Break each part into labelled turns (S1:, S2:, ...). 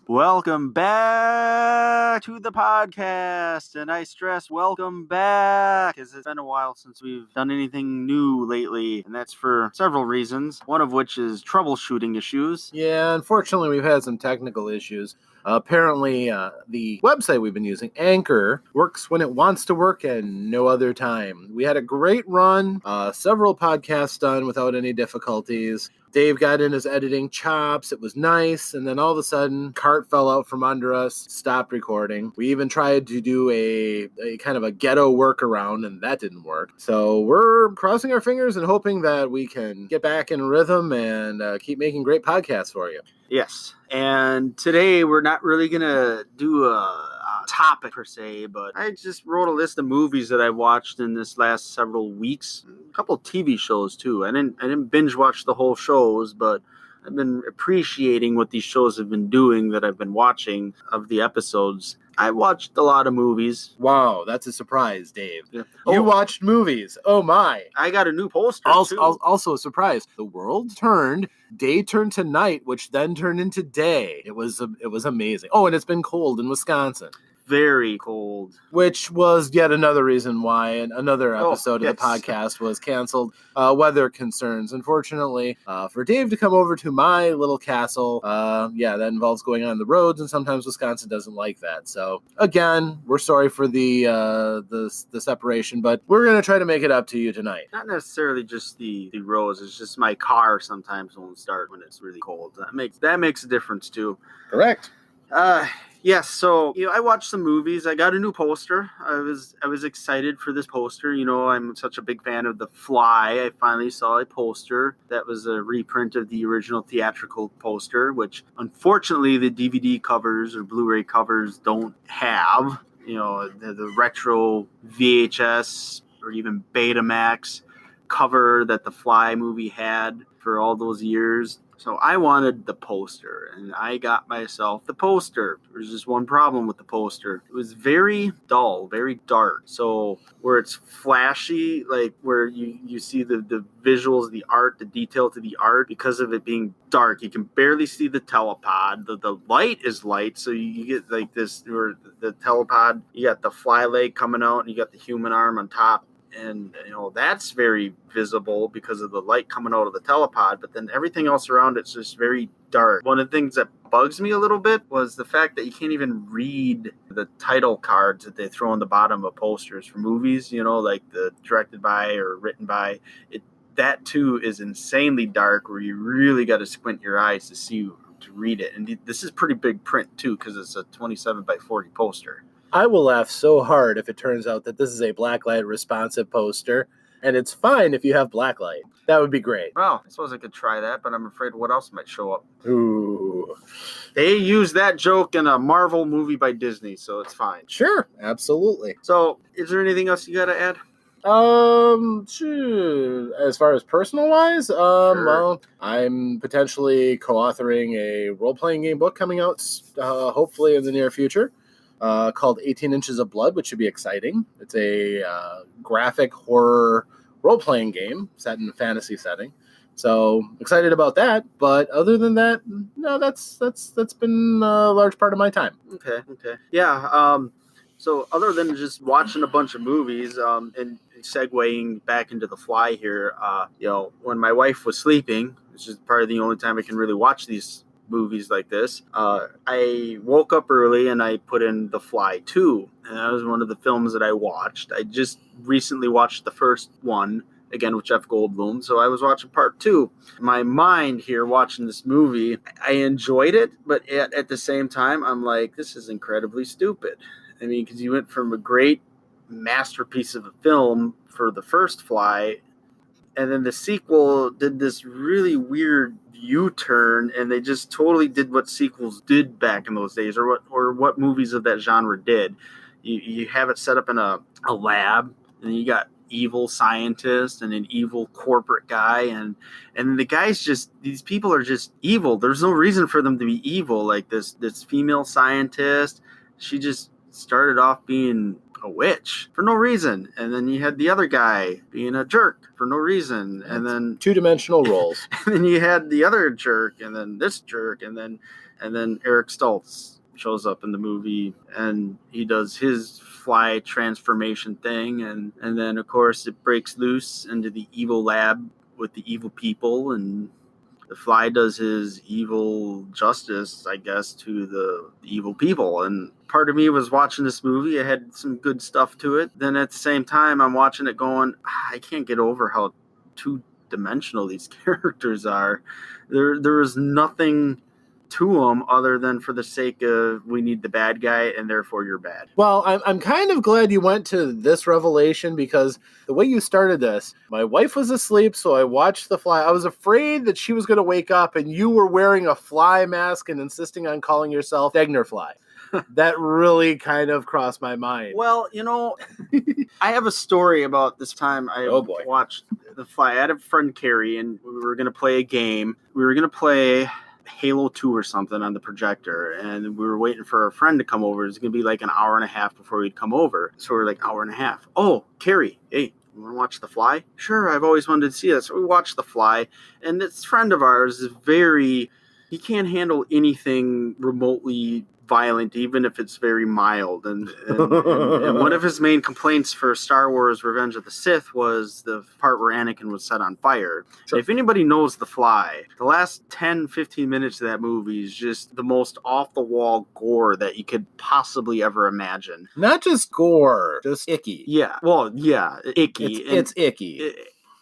S1: Welcome back to the podcast, and I stress welcome back, because it's been a while since we've done anything new lately, and that's for several reasons, one of which is troubleshooting issues.
S2: Yeah, unfortunately, we've had some technical issues. Apparently, the website we've been using, Anchor, works when it wants to work and no other time. We had a great run, several podcasts done without any difficulties. Dave got in his editing chops. It was nice. And then all of a sudden, cart fell out from under us, stopped recording. We even tried to do a kind of a ghetto workaround, and that didn't work. So we're crossing our fingers and hoping that we can get back in rhythm and keep making great podcasts for you.
S1: Yes, and today we're not really going to do a topic per se, but I just wrote a list of movies that I watched in this last several weeks. A couple of TV shows too. I didn't binge watch the whole shows, but I've been appreciating what these shows have been doing that I've been watching of the episodes. I watched a lot of movies.
S2: Wow, that's a surprise, Dave.
S1: Yeah.
S2: You watched movies. Oh my.
S1: I got a new poster too.
S2: Also a surprise. The world turned. Day turned to night, which then turned into day. It was amazing. Oh, and it's been cold in Wisconsin.
S1: Very cold.
S2: Which was yet another reain why another episode of the podcast was canceled. Weather concerns. Unfortunately, for Dave to come over to my little castle, that involves going on the roads, and sometimes Wisconsin doesn't like that. So again, we're sorry for the separation, but we're gonna try to make it up to you tonight.
S1: Not necessarily just the roads. It's just my car sometimes won't start when it's really cold. That makes a difference too.
S2: Correct.
S1: Yes, so I watched some movies. I got a new poster. I was excited for this poster. I'm such a big fan of The Fly. I finally saw a poster that was a reprint of the original theatrical poster, which unfortunately the DVD covers or Blu-ray covers don't have. The retro VHS or even Betamax cover that The Fly movie had for all those years. So I wanted the poster, and I got myself the poster. There's just one problem with the poster. It was very dull, very dark. So where it's flashy, like where you see the visuals, the art, the detail to the art, because of it being dark, you can barely see the telepod. The light is light, so you get like this, where the telepod, you got the fly leg coming out, and you got the human arm on top. And, that's very visible because of the light coming out of the telepod, but then everything else around it's just very dark. One of the things that bugs me a little bit was the fact that you can't even read the title cards that they throw on the bottom of posters for movies, like the directed by or written by. That too is insanely dark, where you really got to squint your eyes to read it. And this is pretty big print too, because it's a 27 by 40 poster.
S2: I will laugh so hard if it turns out that this is a blacklight responsive poster, and it's fine if you have blacklight. That would be great.
S1: Well, I suppose I could try that, but I'm afraid what else might show up.
S2: Ooh.
S1: They used that joke in a Marvel movie by Disney, so it's fine.
S2: Sure, absolutely.
S1: So, is there anything else you got to add?
S2: As far as personal-wise,
S1: Sure.
S2: Well, I'm potentially co-authoring a role-playing game book coming out, hopefully in the near future. Called 18 Inches of Blood, which should be exciting. It's a graphic horror role-playing game set in a fantasy setting. So excited about that. But other than that, no, that's been a large part of my time.
S1: Okay. Yeah. So other than just watching a bunch of movies, and segueing back into The Fly here, when my wife was sleeping, which is probably the only time I can really watch these movies like this, I woke up early and I put in The Fly 2, and that was one of the films that I watched. I just recently watched the first one, again with Jeff Goldblum, so I was watching part 2. My mind here watching this movie, I enjoyed it, but at the same time, I'm like, this is incredibly stupid. I mean, because you went from a great masterpiece of a film for the first Fly, and then the sequel did this really weird U-turn, and they just totally did what sequels did back in those days, or what movies of that genre did. You have it set up in a lab, and you got evil scientist and an evil corporate guy, and the guys these people are just evil. There's no reason for them to be evil. Like this female scientist, she just started off being a witch for no reason, and then you had the other guy being a jerk for no reason, and then
S2: two-dimensional roles.
S1: And then you had the other jerk, and then this jerk, and then And then Eric Stoltz shows up in the movie, and he does his fly transformation thing, and then of course it breaks loose into the evil lab with the evil people, and the fly does his evil justice, I guess, to the evil people. And part of me was watching this movie. It had some good stuff to it. Then at the same time, I'm watching it going, I can't get over how two-dimensional these characters are. There is nothing to them other than for the sake of we need the bad guy and therefore you're bad.
S2: Well, I'm kind of glad you went to this revelation, because the way you started this, my wife was asleep, so I watched The Fly. I was afraid that she was going to wake up and you were wearing a fly mask and insisting on calling yourself Degner Fly. That really kind of crossed my mind.
S1: Well, I have a story about this time I watched The Fly. I had a friend, Carrie, and we were going to play a game. We were going to play Halo 2 or something on the projector, and we were waiting for a friend to come over. It was going to be like an hour and a half before he'd come over. So we were like, hour and a half. Oh, Carrie, hey, you want to watch The Fly? Sure, I've always wanted to see that. So we watched The Fly, and this friend of ours is he can't handle anything remotely violent, even if it's very mild. And one of his main complaints for Star Wars Revenge of the Sith was the part where Anakin was set on fire. Sure. If anybody knows The Fly, the last 10, 15 minutes of that movie is just the most off-the-wall gore that you could possibly ever imagine.
S2: Not just gore, just icky.
S1: Yeah, well, yeah, icky.
S2: It's icky.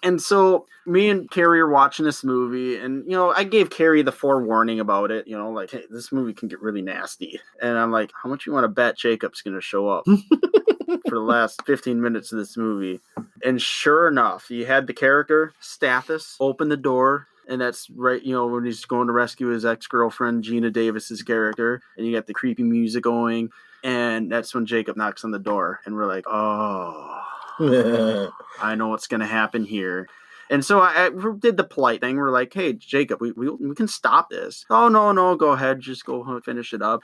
S1: And so me and Carrie are watching this movie, and, I gave Carrie the forewarning about it, like, hey, this movie can get really nasty. And I'm like, how much you want to bet Jacob's going to show up for the last 15 minutes of this movie? And sure enough, you had the character, Stathis, open the door. And that's right, when he's going to rescue his ex-girlfriend, Gina Davis's character. And you got the creepy music going. And that's when Jacob knocks on the door. And we're like, oh... I know what's going to happen here. And so I did the polite thing. We're like, hey, Jacob, we can stop this. Oh, no, go ahead. Just go finish it up.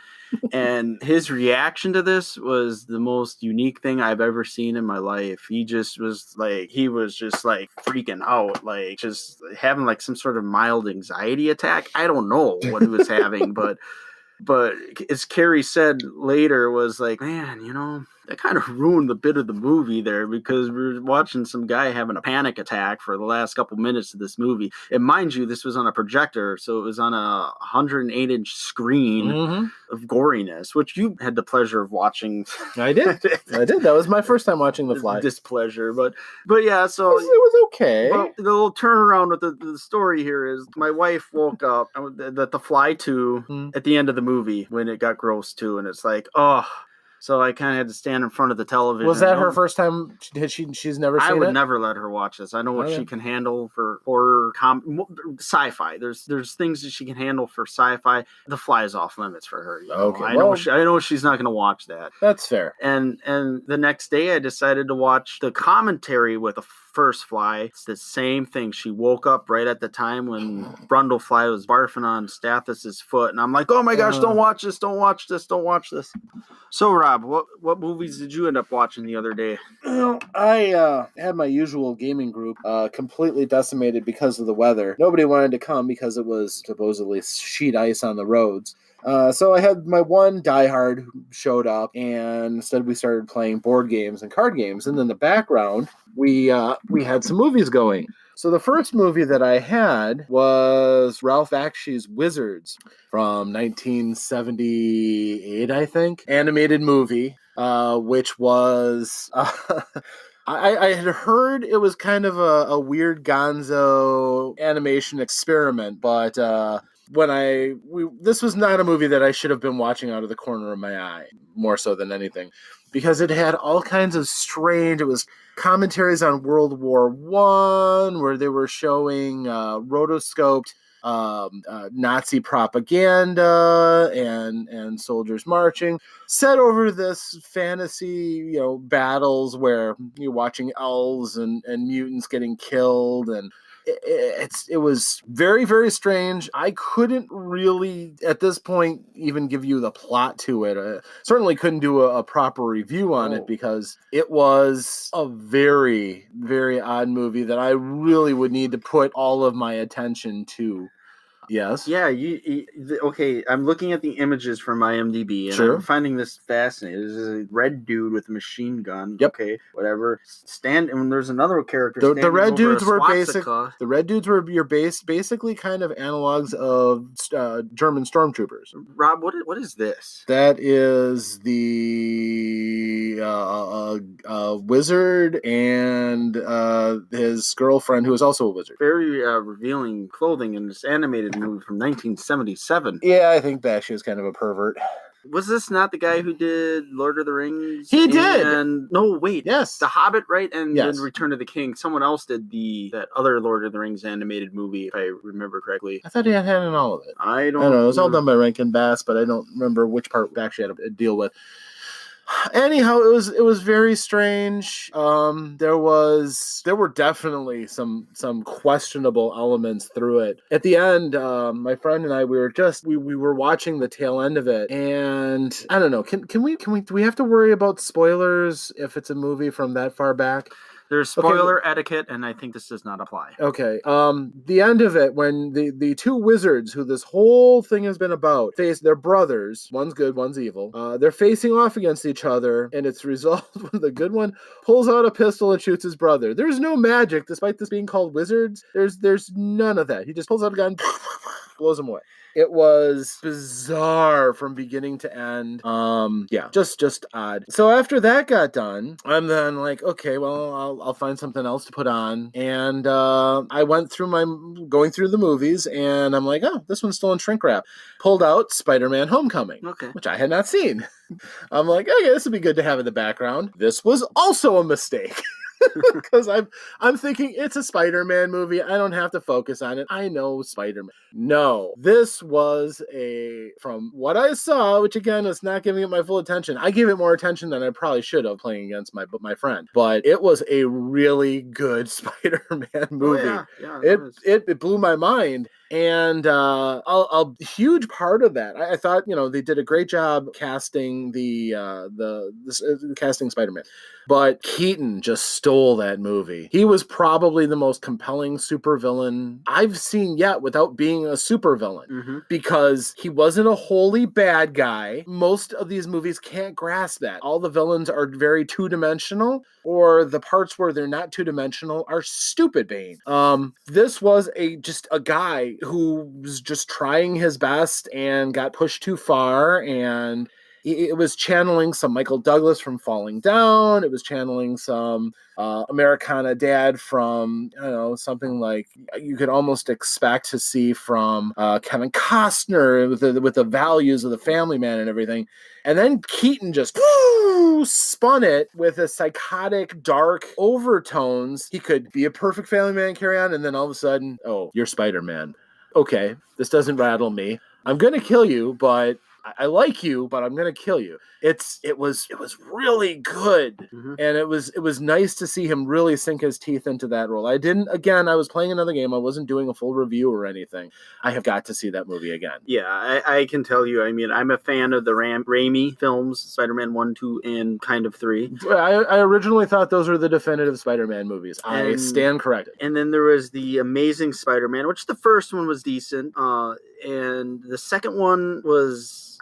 S1: And his reaction to this was the most unique thing I've ever seen in my life. He was just freaking out, like just having like some sort of mild anxiety attack. I don't know what he was having, but as Carrie said later, was like, man, that kind of ruined the bit of the movie there, because we were watching some guy having a panic attack for the last couple minutes of this movie. And mind you, this was on a projector, so it was on a 108-inch screen of goriness, which you had the pleasure of watching.
S2: I did. That was my first time watching The Fly.
S1: Displeasure, but yeah, so
S2: it was okay.
S1: Well, the little turnaround with the story here is my wife woke up that The Fly 2 at the end of the movie when it got gross too, and it's like, oh. So I kind of had to stand in front of the television.
S2: Was that her first time? She's never seen it?
S1: I would never let her watch this. I know what she can handle for horror, sci-fi. There's things that she can handle for sci-fi. The Fly is off limits for her.
S2: Okay.
S1: I know she's not going to watch that.
S2: That's fair.
S1: And the next day I decided to watch the commentary with the first Fly. It's the same thing. She woke up right at the time when Brundlefly was barfing on Stathis's foot, and I'm like, oh my gosh, don't watch this, don't watch this, don't watch this. So Rob, what movies did you end up watching the other day?
S2: Well, I had my usual gaming group completely decimated because of the weather. Nobody wanted to come because it was supposedly sheet ice on the roads. So I had my one diehard who showed up, and instead we started playing board games and card games. And in the background, we had some movies going. So the first movie that I had was Ralph Bakshi's Wizards from 1978, I think. Animated movie, which was... I had heard it was kind of a weird gonzo animation experiment, but... this was not a movie that I should have been watching out of the corner of my eye, more so than anything, because it had all kinds of it was commentaries on World War I, where they were showing rotoscoped Nazi propaganda and soldiers marching, set over this fantasy, battles where you're watching elves and mutants getting killed, and it was very, very strange. I couldn't really, at this point, even give you the plot to it. Certainly couldn't do a proper review on it, because it was a very, very odd movie that I really would need to put all of my attention to. Yes.
S1: Yeah, okay. I'm looking at the images from IMDb, and
S2: Sure.
S1: I'm finding this fascinating. There's a red dude with a machine gun.
S2: Yep.
S1: Okay, whatever. And there's another character
S2: The
S1: standing
S2: red
S1: over
S2: dudes
S1: a
S2: were
S1: swastika.
S2: The red dudes were your basically kind of analogs of German stormtroopers.
S1: Rob, what is this?
S2: That is the wizard and his girlfriend, who is also a wizard.
S1: Very revealing clothing in this animated movie from 1977.
S2: Yeah, I think that she was kind of a pervert.
S1: Was this not the guy who did Lord of the Rings?
S2: He did.
S1: And no, wait.
S2: Yes.
S1: The Hobbit, right? And
S2: Yes.
S1: then Return of the King. Someone else did that other Lord of the Rings animated movie, if I remember correctly.
S2: I thought he had hand in all of it.
S1: I don't
S2: know. It was all done by Rankin Bass, but I don't remember which part we actually had to deal with. Anyhow, it was very strange. There were definitely some questionable elements through it. At the end, my friend and I, we were watching the tail end of it, and I don't know. Can we do we have to worry about spoilers if it's a movie from that far back?
S1: There's spoiler etiquette, and I think this does not apply.
S2: Okay. The end of it, when the two wizards who this whole thing has been about they're brothers. One's good, one's evil. They're facing off against each other, and it's resolved when the good one pulls out a pistol and shoots his brother. There's no magic, despite this being called wizards. There's none of that. He just pulls out a gun, blows him away. It was bizarre from beginning to end. Yeah, just odd. So after that got done, I'm then like, okay, well, I'll find something else to put on. And I went through going through the movies, and I'm like, oh, this one's still in shrink wrap. Pulled out Spider-Man Homecoming, which I had not seen. I'm like, okay, this would be good to have in the background. This was also a mistake. Because I'm thinking it's a Spider-Man movie. I don't have to focus on it. I know Spider-Man. No, this was from what I saw, which again is not giving it my full attention. I gave it more attention than I probably should have playing against my friend. But it was a really good Spider-Man movie.
S1: Oh, yeah,
S2: it blew my mind. And a huge part of that, I thought, they did a great job casting casting Spider-Man. But Keaton just stole that movie. He was probably the most compelling supervillain I've seen yet without being a supervillain, because he wasn't a wholly bad guy. Most of these movies can't grasp that. All the villains are very two-dimensional, or the parts where they're not two-dimensional are stupid Bane. This was just a guy who was just trying his best and got pushed too far, and it was channeling some Michael Douglas from Falling Down. It was channeling some Americana Dad from, something like you could almost expect to see from Kevin Costner with the values of the family man and everything. And then Keaton just spun it with a psychotic, dark overtones. He could be a perfect family man, carry on, and then all of a sudden, oh, you're Spider-Man. Okay, this doesn't rattle me. I'm going to kill you, but I like you, but I'm going to kill you. It was really good. And it was nice to see him really sink his teeth into that role. I was playing another game. I wasn't doing a full review or anything. I have got to see that movie again.
S1: Yeah, I can tell you. I mean, I'm a fan of the Raimi films, Spider-Man 1, 2, and kind of 3.
S2: I originally thought those were the definitive Spider-Man movies. I stand corrected.
S1: And then there was the Amazing Spider-Man, which the first one was decent. And the second one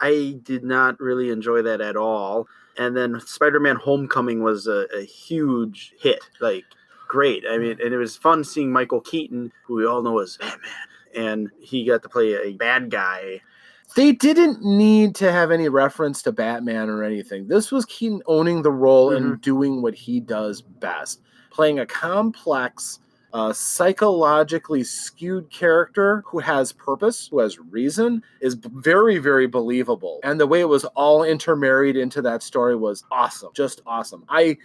S1: I did not really enjoy that at all. And then Spider-Man Homecoming was a huge hit. Like, great. I mean, and it was fun seeing Michael Keaton, who we all know as Batman, and he got to play a bad guy.
S2: They didn't need to have any reference to Batman or anything. This was Keaton owning the role and doing what he does best. Playing a complex, psychologically skewed character who has purpose, who has reason, is very, very believable. And the way it was all intermarried into that story was awesome. Just awesome. I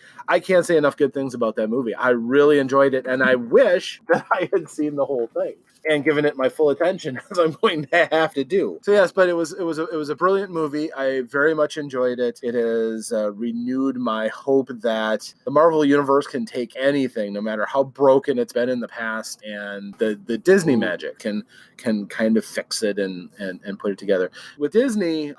S2: can't say enough good things about that movie. I really enjoyed it, and I wish that I had seen the whole thing and given it my full attention, as I'm going to have to do. So yes, but it was a brilliant movie. I very much enjoyed it. It has renewed my hope that the Marvel Universe can take anything, no matter how broken it's been in the past, and the Disney magic can kind of fix it and put it together. With Disney,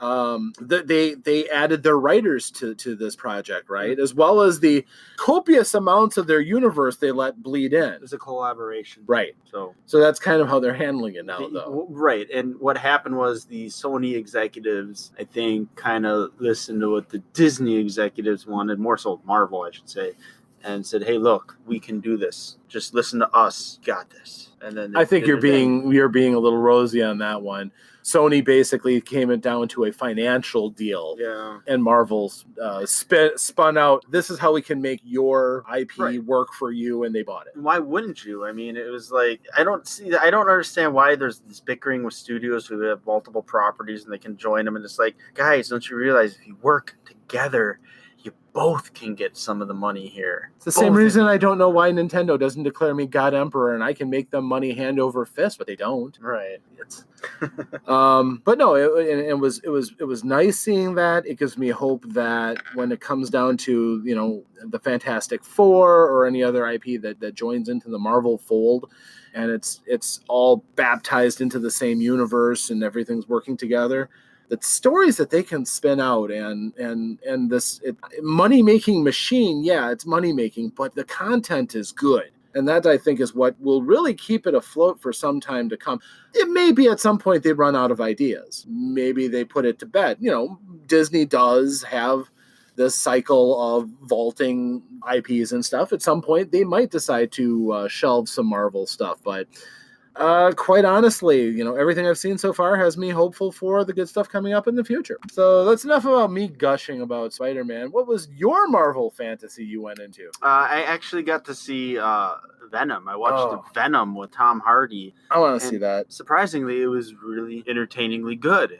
S2: they added their writers to this project, right? As well as the copious amounts of their universe they let bleed in.
S1: It's a collaboration.
S2: Right.
S1: So
S2: that's kind of how they're handling it now, though.
S1: Right. And what happened was the Sony executives, I think, kind of listened to what the Disney executives wanted, more so Marvel, I should say, and said, "Hey, look, we can do this. Just listen to us. Got this." And then
S2: I think you're being a little rosy on that one. Sony basically came it down to a financial deal.
S1: Yeah.
S2: And Marvel's spun out, this is how we can make your IP work for you, and they bought it.
S1: Why wouldn't you? I mean, it was like, I don't understand why there's this bickering with studios who have multiple properties and they can join them, and it's like, guys, don't you realize if you work together, you both can get some of the money here.
S2: It's the same reason I don't know why Nintendo doesn't declare me God Emperor and I can make them money hand over fist, but they don't.
S1: Right.
S2: It's but no, it was nice seeing that. It gives me hope that when it comes down to, you know, the Fantastic Four or any other IP that joins into the Marvel fold, and it's all baptized into the same universe and everything's working together, the stories that they can spin out and this money making machine, yeah, it's money making, but the content is good. And that, I think, is what will really keep it afloat for some time to come. It may be at some point they run out of ideas. Maybe they put it to bed. You know, Disney does have this cycle of vaulting IPs and stuff. At some point, they might decide to shelve some Marvel stuff, but quite honestly, you know, everything I've seen so far has me hopeful for the good stuff coming up in the future. So that's enough about me gushing about Spider-Man. What was your Marvel fantasy you went into?
S1: I actually got to see Venom. I watched Venom with Tom Hardy.
S2: I want to see that.
S1: Surprisingly, it was really entertainingly good.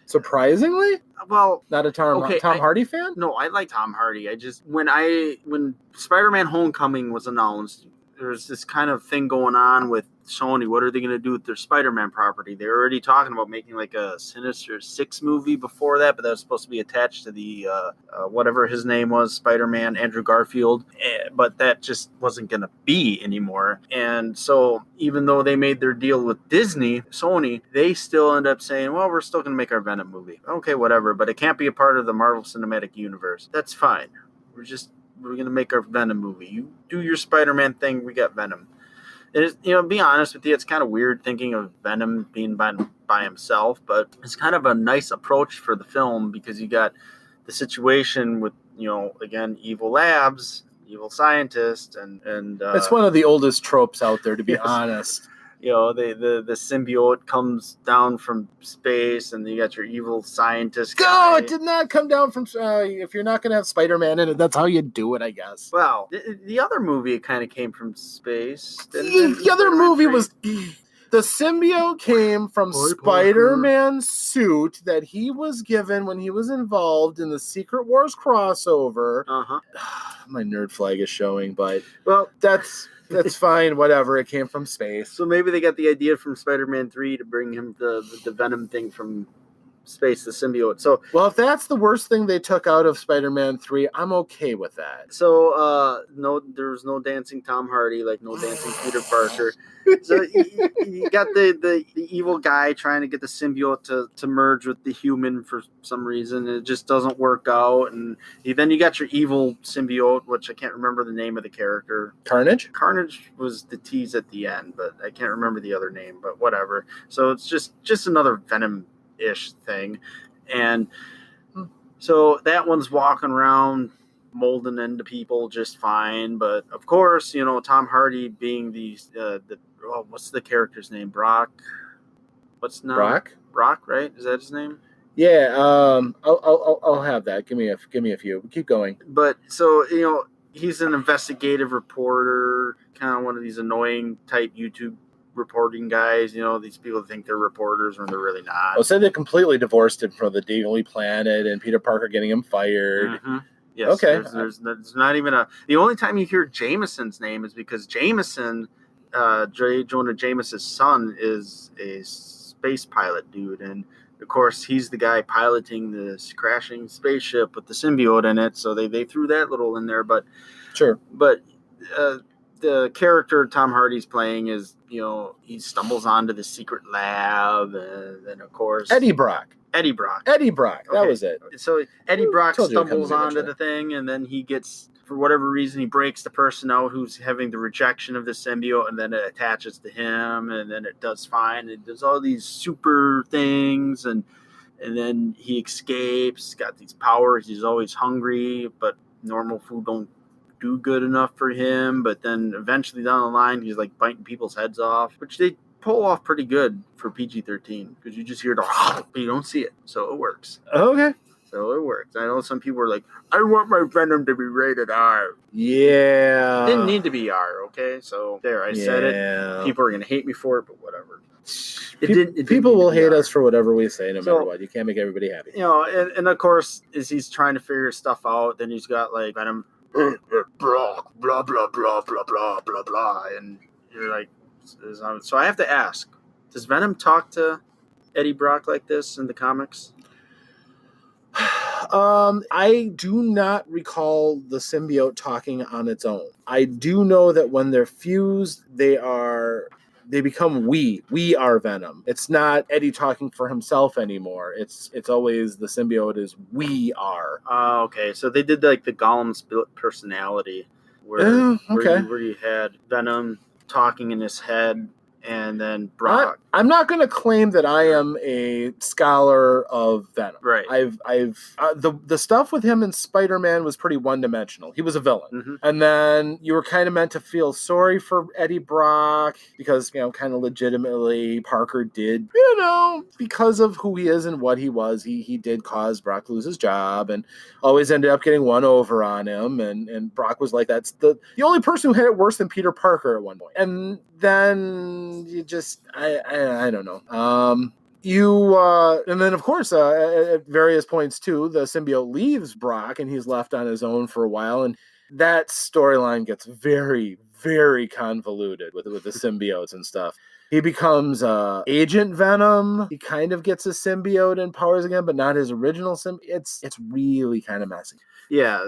S2: Surprisingly?
S1: Well,
S2: not a Tom Hardy fan?
S1: No, I like Tom Hardy. I just when Spider-Man Homecoming was announced, there's this kind of thing going on with Sony. What are they going to do with their Spider-Man property? They're already talking about making like a Sinister Six movie before that, but that was supposed to be attached to the whatever his name was, Spider-Man, Andrew Garfield. But that just wasn't going to be anymore. And so even though they made their deal with Disney, Sony, they still end up saying, well, we're still going to make our Venom movie. Okay, whatever, but it can't be a part of the Marvel Cinematic Universe. That's fine. We're going to make our Venom movie. You do your Spider-Man thing, we got Venom. It is, be honest with you, it's kind of weird thinking of Venom being by himself, but it's kind of a nice approach for the film because you got the situation with, again, evil labs, evil scientists, and
S2: it's one of the oldest tropes out there, to be honest.
S1: The symbiote comes down from space, and you got your evil scientist guy.
S2: No, it did not come down from. If you're not going to have Spider-Man in it, that's how you do it, I guess.
S1: Well, the other movie, it kind of came from space.
S2: The other movie was. The symbiote came from Spider-Man's suit that he was given when he was involved in the Secret Wars crossover.
S1: Uh-huh.
S2: My nerd flag is showing, but that's fine. Whatever. It came from space.
S1: So maybe they got the idea from Spider-Man 3 to bring him the Venom thing from space, the symbiote. So,
S2: well, if that's the worst thing they took out of Spider-Man 3, I'm okay with that.
S1: So, there was no dancing Tom Hardy, like no dancing Peter Parker. So you got the evil guy trying to get the symbiote to merge with the human for some reason. It just doesn't work out. And then you got your evil symbiote, which I can't remember the name of the character.
S2: Carnage?
S1: Carnage was the tease at the end, but I can't remember the other name, but whatever. So it's just another Venom-ish thing. And so that one's walking around molding into people just fine, but of course, Tom Hardy being the what's the character's name? Brock?
S2: Brock,
S1: right? Is that his name?
S2: Yeah, I'll have that. Give me a few. Keep going.
S1: But so he's an investigative reporter, kind of one of these annoying type YouTube reporting guys. These people think they're reporters when they're really not.
S2: Oh, so they completely divorced him from the Daily Planet and Peter Parker getting him fired.
S1: Mm-hmm. Yes. Okay. There's not even the only time you hear Jameson's name is because Jameson, J. Jonah Jameson's son, is a space pilot dude, and of course he's the guy piloting this crashing spaceship with the symbiote in it. So they threw that little in there, but
S2: sure.
S1: But the character Tom Hardy's playing is, he stumbles onto the secret lab, and then of course
S2: Eddie Brock.
S1: Eddie Brock.
S2: That was it.
S1: So Eddie Brock stumbles onto
S2: eventually.
S1: the thing, and then he gets, for whatever reason, he breaks the person out who's having the rejection of the symbiote, and then it attaches to him, and then it does fine. It does all these super things, and then he escapes, got these powers. He's always hungry, but normal food don't do good enough for him. But then eventually down the line, he's like biting people's heads off, which they pull off pretty good for PG-13, because you just hear the but you don't see it, so it works.
S2: Okay.
S1: So it works. I know some people are like, I want my Venom to be rated R.
S2: Yeah.
S1: It didn't need to be R, okay? So there, I said it. People are going to hate me for it, but whatever.
S2: People will hate us for whatever we say, no matter what. You can't make everybody happy.
S1: And of course, as he's trying to figure stuff out, then he's got like Venom, blah, blah, blah, blah, blah, blah, blah, blah. And you're like, so I have to ask, does Venom talk to Eddie Brock like this in the comics?
S2: I do not recall the symbiote talking on its own. I do know that when they're fused, they become we are Venom. It's not Eddie talking for himself anymore. It's always the symbiote is we are.
S1: Okay. So they did like the Gollum split personality where you had Venom talking in his head, and then Brock.
S2: I'm not going to claim that I am a scholar of Venom.
S1: Right.
S2: The stuff with him in Spider-Man was pretty one-dimensional. He was a villain.
S1: Mm-hmm.
S2: And then you were kind of meant to feel sorry for Eddie Brock because, kind of legitimately Parker did, because of who he is and what he was, he did cause Brock to lose his job and always ended up getting one over on him. And Brock was like, that's the only person who had it worse than Peter Parker at one point. And then you just, I don't know. And then of course, at various points too, the symbiote leaves Brock and he's left on his own for a while. And that storyline gets very, very convoluted with the symbiotes and stuff. He becomes Agent Venom. He kind of gets a symbiote and powers again, but not his original symbiote. It's really kind of messy.
S1: Yeah,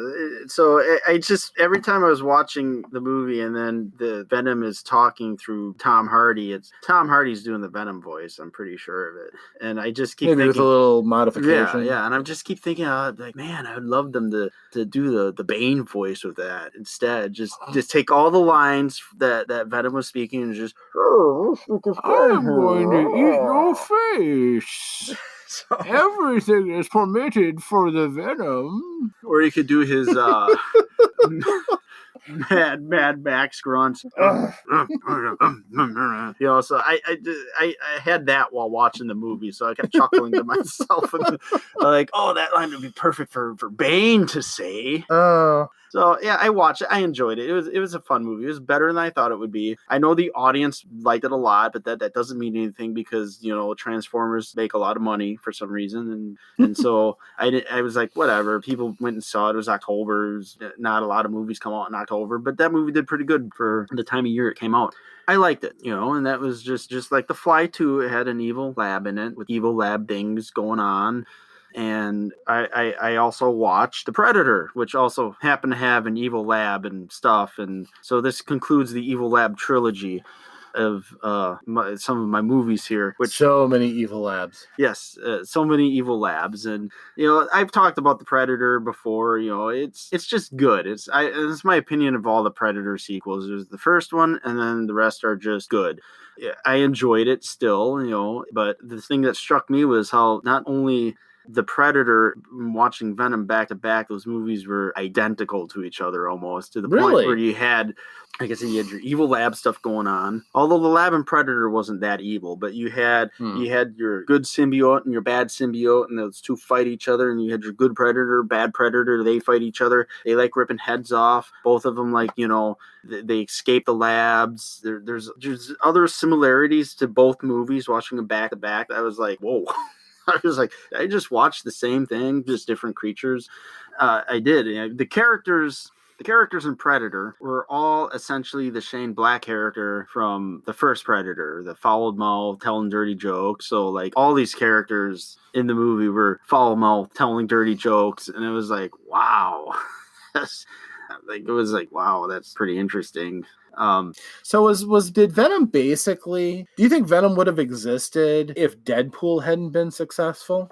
S1: so I just, every time I was watching the movie and then the Venom is talking through Tom Hardy, it's Tom Hardy's doing the Venom voice, I'm pretty sure of it. And I just keep thinking,
S2: with a little modification.
S1: Yeah, and I just keep thinking, like, man, I would love them to do the Bane voice with that instead. Just take all the lines that Venom was speaking and just,
S2: I'm going to eat your face. So, everything is permitted for the Venom.
S1: Or you could do his Mad Max grunts. So I had that while watching the movie, so I kept chuckling to myself and like, oh, that line would be perfect for Bane to say. So yeah, I watched it. I enjoyed it. It was a fun movie. It was better than I thought it would be. I know the audience liked it a lot, but that doesn't mean anything because Transformers make a lot of money for some reason, and so I was like, whatever. People went and saw it. It was October. Not a lot of movies come out in October, but that movie did pretty good for the time of year it came out. I liked it, and that was just like The Fly 2. It had an evil lab in it with evil lab things going on. And I also watched The Predator, which also happened to have an evil lab and stuff. And so this concludes the Evil Lab trilogy of some of my movies here. Which,
S2: so many evil labs.
S1: Yes, so many evil labs. And, I've talked about The Predator before. It's just good. It's my opinion of all the Predator sequels. There's the first one, and then the rest are just good. I enjoyed it still, but the thing that struck me was how not only The Predator, watching Venom back to back, those movies were identical to each other almost, to the point where you had, like I said, you had your evil lab stuff going on. Although the lab in Predator wasn't that evil, but you had your good symbiote and your bad symbiote, and those two fight each other, and you had your good Predator, bad Predator, they fight each other. They like ripping heads off. Both of them, like, they escape the labs. There's other similarities to both movies, watching them back to back. I was like, whoa. I was like, I just watched the same thing, just different creatures. I did. The characters in Predator were all essentially the Shane Black character from the first Predator, the foul mouth, telling dirty jokes. So, like, all these characters in the movie were foul mouth, telling dirty jokes, and it was like, wow. It was like, wow, that's pretty interesting.
S2: Did Venom basically? Do you think Venom would have existed if Deadpool hadn't been successful?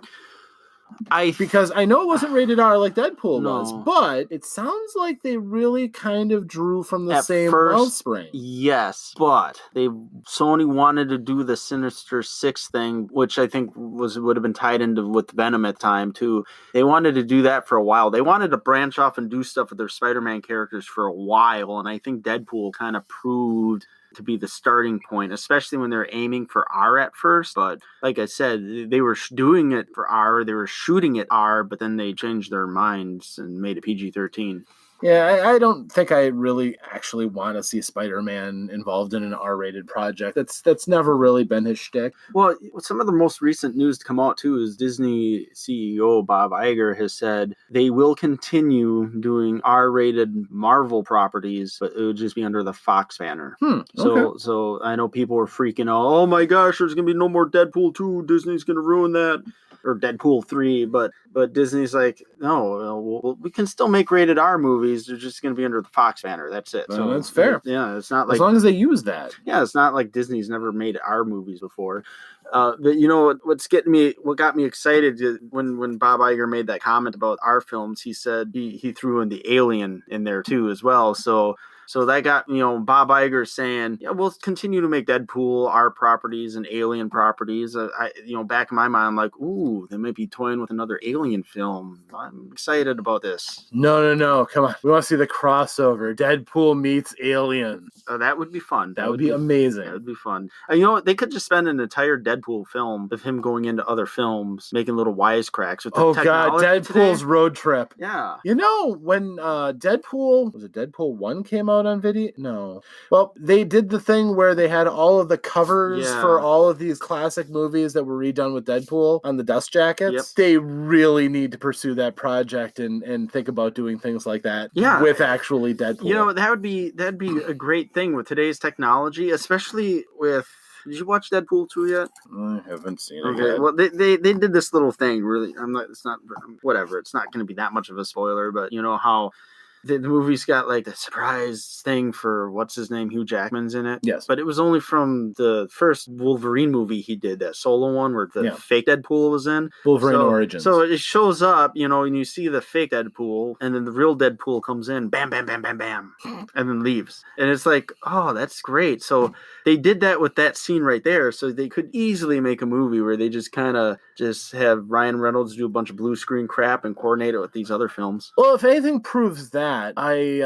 S2: Because I know it wasn't rated R like Deadpool was, but it sounds like they really kind of drew from the same wellspring.
S1: Yes, but Sony wanted to do the Sinister Six thing, which I think would have been tied into with Venom at the time too. They wanted to do that for a while. They wanted to branch off and do stuff with their Spider-Man characters for a while, and I think Deadpool kind of proved to be the starting point, especially when they're aiming for R at first. But like I said, they were doing it for R, they were shooting it R, but then they changed their minds and made it PG-13.
S2: Yeah, I don't think I really actually want to see Spider-Man involved in an R-rated project. That's never really been his shtick.
S1: Well, some of the most recent news to come out, too, is Disney CEO Bob Iger has said they will continue doing R-rated Marvel properties, but it would just be under the Fox banner. So I know people were freaking out, oh my gosh, there's going to be no more Deadpool 2, Disney's going to ruin that. Or Deadpool 3, but Disney's like, no, we can still make rated R movies. They're just going to be under the Fox banner. That's it.
S2: So that's fair.
S1: Yeah, it's not like,
S2: as long as they use that.
S1: Yeah, it's not like Disney's never made R movies before. But you know what got me excited when Bob Iger made that comment about R films, he said he threw in the Alien in there too as well. So that got, Bob Iger saying, yeah, we'll continue to make Deadpool, R properties, and Alien properties. Back in my mind, I'm like, ooh, they might be toying with another Alien film. I'm excited about this.
S2: No. Come on. We want to see the crossover. Deadpool meets Alien.
S1: That would be fun.
S2: That would be amazing.
S1: That would be fun. They could just spend an entire Deadpool film of him going into other films, making little wisecracks with the technology.
S2: Deadpool's road trip.
S1: Yeah.
S2: When Deadpool 1 came out on video? No. Well, they did the thing where they had all of the covers for all of these classic movies that were redone with Deadpool on the dust jackets.
S1: Yep.
S2: They really need to pursue that project and think about doing things like that with actually Deadpool.
S1: That'd be a great thing with today's technology, especially with. Did you watch Deadpool 2 yet?
S2: I haven't seen it
S1: yet.
S2: yet.
S1: Well, they did this little thing. Really, it's not whatever. It's not going to be that much of a spoiler, but you know how. The movie's got like the surprise thing for what's his name, Hugh Jackman's in it.
S2: Yes.
S1: But it was only from the first Wolverine movie he did, that solo one where the fake Deadpool was in.
S2: Wolverine Origins.
S1: So it shows up, and you see the fake Deadpool, and then the real Deadpool comes in, bam, bam, bam, bam, bam, and then leaves. And it's like, oh, that's great. So they did that with that scene right there. So they could easily make a movie where they just kind of just have Ryan Reynolds do a bunch of blue screen crap and coordinate it with these other films.
S2: Well, if anything proves that, I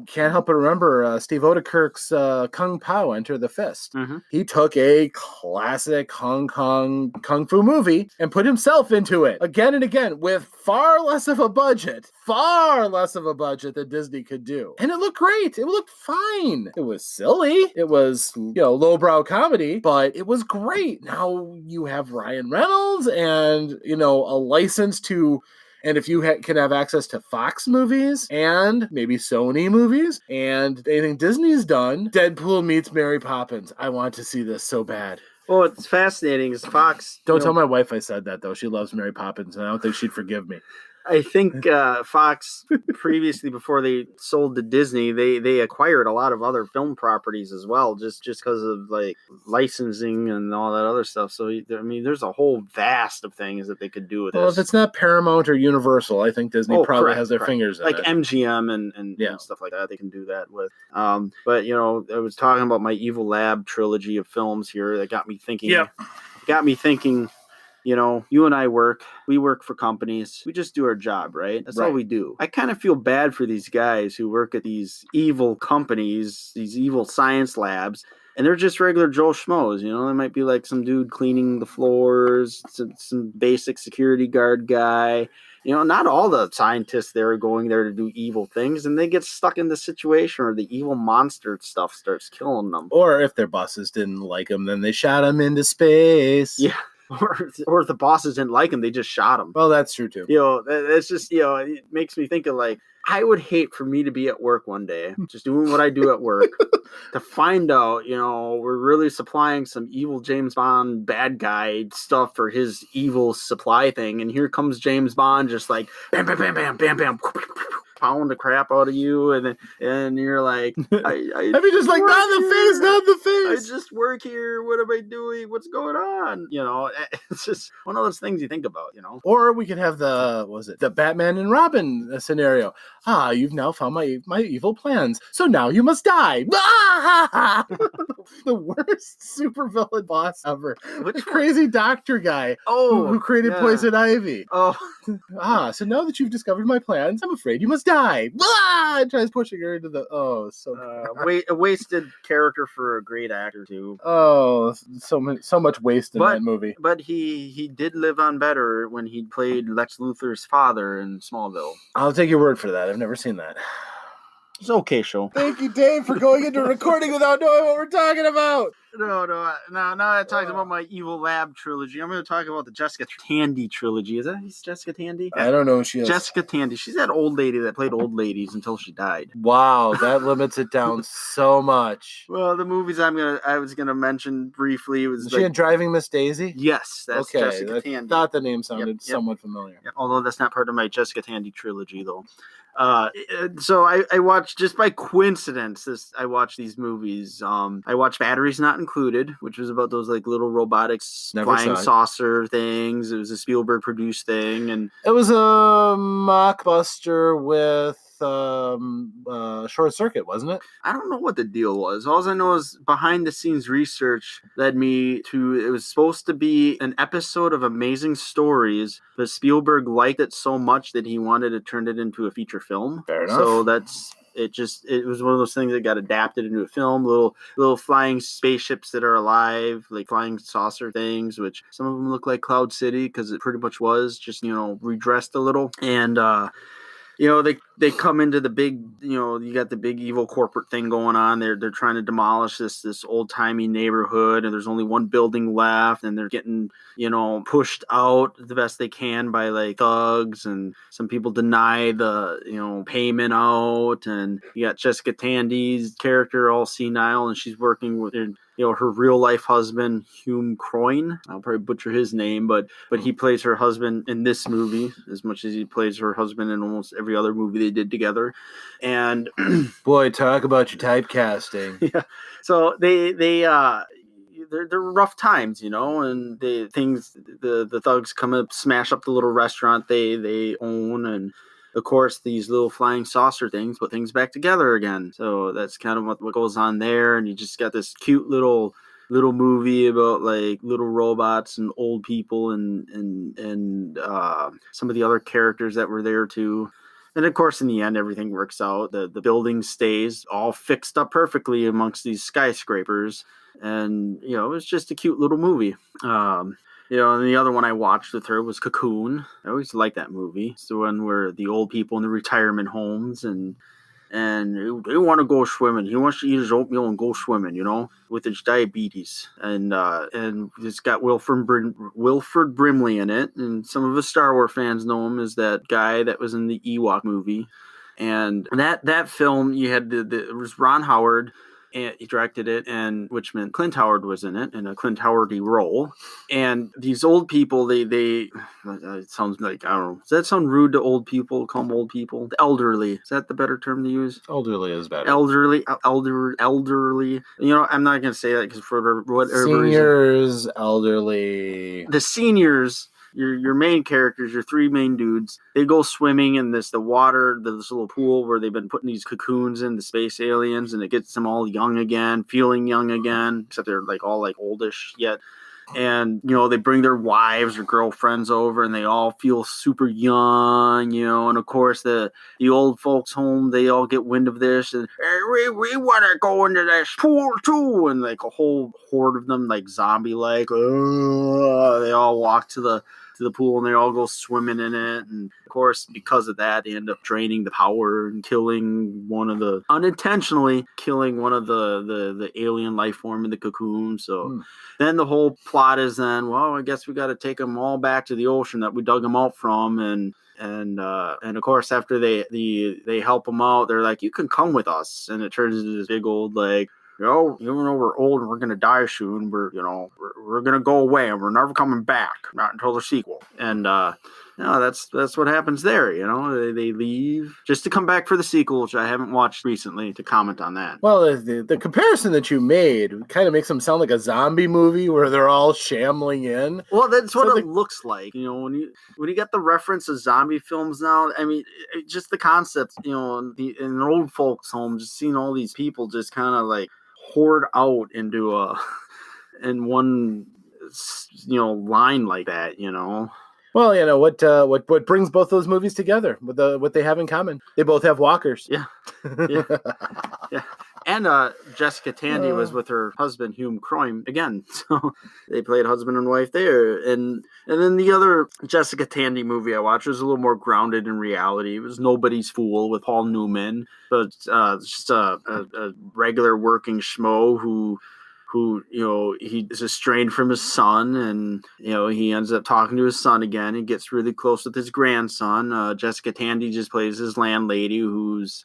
S2: can't help but remember Steve Odekirk's Kung Pao, Enter the Fist.
S1: Mm-hmm.
S2: He took a classic Hong Kong kung fu movie and put himself into it again and again with far less of a budget than Disney could do. And it looked great. It looked fine. It was silly. It was, lowbrow comedy, but it was great. Now you have Ryan Reynolds and, a license to... And if you can have access to Fox movies and maybe Sony movies and anything Disney's done, Deadpool meets Mary Poppins. I want to see this so bad.
S1: Well, it's fascinating is Fox...
S2: Don't tell my wife I said that, though. She loves Mary Poppins, and I don't think she'd forgive me.
S1: I think Fox, previously, before they sold to Disney, they acquired a lot of other film properties as well, just because of like licensing and all that other stuff. So, there's a whole vast of things that they could do with this.
S2: Well, if it's not Paramount or Universal, I think Disney probably has their fingers in
S1: like
S2: it.
S1: MGM and stuff like that, they can do that with. But, I was talking about my Evil Lab trilogy of films here that got me thinking.
S2: Yeah.
S1: Got me thinking. You and I we work for companies. We just do our job, right? That's all we do. I kind of feel bad for these guys who work at these evil companies, these evil science labs, and they're just regular Joe Schmoes. They might be like some dude cleaning the floors, some basic security guard guy. Not all the scientists there are going there to do evil things, and they get stuck in the situation where the evil monster stuff starts killing them.
S2: Or if their bosses didn't like them, then they shot them into space.
S1: Yeah. Or if the bosses didn't like him, they just shot him.
S2: Well, that's true too.
S1: It's just, it makes me think of like, I would hate for me to be at work one day, just doing what I do at work, to find out, we're really supplying some evil James Bond bad guy stuff for his evil supply thing. And here comes James Bond just like, bam, bam, bam, bam, bam, bam. pound the crap out of you, and you're like, I
S2: mean, just like, not the face, not the
S1: I
S2: face.
S1: just work here. What am I doing? What's going on? It's just one of those things you think about,
S2: Or we could have the Batman and Robin scenario. You've now found my evil plans, so now you must die. The worst supervillain boss ever. The crazy doctor guy who created Poison Ivy.
S1: Oh.
S2: So now that you've discovered my plans, I'm afraid you must die. And tries pushing her into the...
S1: A wasted character for a great actor, too.
S2: Oh, so much waste in that movie.
S1: But he did live on better when he played Lex Luthor's father in Smallville.
S2: I'll take your word for that. I've never seen that.
S1: It's an okay show.
S2: Thank you, Dave, for going into recording without knowing what we're talking about.
S1: No. Now I talked about my Evil Lab trilogy. I'm going to talk about the Jessica Tandy trilogy. Is that Jessica Tandy?
S2: I don't know who she is.
S1: Jessica Tandy. She's that old lady that played old ladies until she died.
S2: Wow, that limits it down so much.
S1: Well, the movies I was gonna mention briefly was
S2: she in Driving Miss Daisy?
S1: Yes, that's okay, Jessica Tandy.
S2: I thought the name sounded somewhat familiar.
S1: Yep. Although that's not part of my Jessica Tandy trilogy, though. So I watched, just by coincidence, I watched these movies. I watched Batteries Not Included, which was about those like little robotics flying saucer things. It was a Spielberg produced thing, and
S2: it was a mockbuster with Short Circuit, wasn't it?
S1: I don't know what the deal was. All I know is behind the scenes research led me to, it was supposed to be an episode of Amazing Stories, but Spielberg liked it so much that he wanted to turn it into a feature film.
S2: Fair enough.
S1: So it was one of those things that got adapted into a film. Little flying spaceships that are alive, like flying saucer things, which some of them look like Cloud City because it pretty much was just, redressed a little. And they come into the big, you got the big evil corporate thing going on. They're trying to demolish this old timey neighborhood, and there's only one building left, and they're getting, pushed out the best they can by like thugs, and some people deny the, payment out, and you got Jessica Tandy's character all senile, and she's working with her real life husband, Hume Croyne. I'll probably butcher his name, but he plays her husband in this movie as much as he plays her husband in almost every other movie they did together. And
S2: boy, talk about your typecasting.
S1: Yeah. So they're rough times, and the thugs come up, smash up the little restaurant they own, and of course, these little flying saucer things put things back together again. So that's kind of what goes on there. And you just got this cute little movie about like little robots and old people and some of the other characters that were there too. And of course, in the end, everything works out. The building stays all fixed up perfectly amongst these skyscrapers. And, it was just a cute little movie. And the other one I watched with her was Cocoon. I always liked that movie. It's the one where the old people in the retirement homes and they want to go swimming. He wants to eat his oatmeal and go swimming, with his diabetes. And it's got Wilford Brimley in it. And some of the Star Wars fans know him as that guy that was in the Ewok movie. And that film, you had it was Ron Howard. And he directed it, and which meant Clint Howard was in it in a Clint Howardy role. And these old people, it sounds like, I don't know, does that sound rude to old people? Call them old people? The elderly, is that the better term to use?
S2: Elderly is better.
S1: Elderly. I'm not going to say that because for whatever
S2: seniors,
S1: reason.
S2: Elderly.
S1: The seniors. Your main characters, your three main dudes, they go swimming in this little pool where they've been putting these cocoons in, the space aliens, and it gets them all young again, feeling young again, except they're like all like oldish yet. And, they bring their wives or girlfriends over and they all feel super young, and of course the old folks home, they all get wind of this and, hey, we want to go into this pool too. And like a whole horde of them, like zombie-like, they all walk to the pool and they all go swimming in it. And of course, because of that, they end up draining the power and unintentionally killing one of the alien life form in the cocoon. So then the whole plot is well, I guess we got to take them all back to the ocean that we dug them out from. And of course, after they help them out, they're like, you can come with us. And it turns into this big old, like, even though we're old and we're going to die soon, we're going to go away and we're never coming back, not until the sequel. And No, that's what happens there. They leave just to come back for the sequel, which I haven't watched recently to comment on that.
S2: Well, the comparison that you made kind of makes them sound like a zombie movie where they're all shambling in.
S1: Well, that's what it looks like. When you get the reference of zombie films now, I mean, just the concept. In an old folks' home, just seeing all these people just kind of like hoard out into in one line like that.
S2: Well, what brings both those movies together? What they have in common? They both have walkers.
S1: Yeah, yeah, yeah. And Jessica Tandy was with her husband Hume Croym again, so they played husband and wife there. And then the other Jessica Tandy movie I watched was a little more grounded in reality. It was Nobody's Fool with Paul Newman, but just a regular working schmo who he is estranged from his son, and he ends up talking to his son again and gets really close with his grandson. Jessica Tandy just plays his landlady who's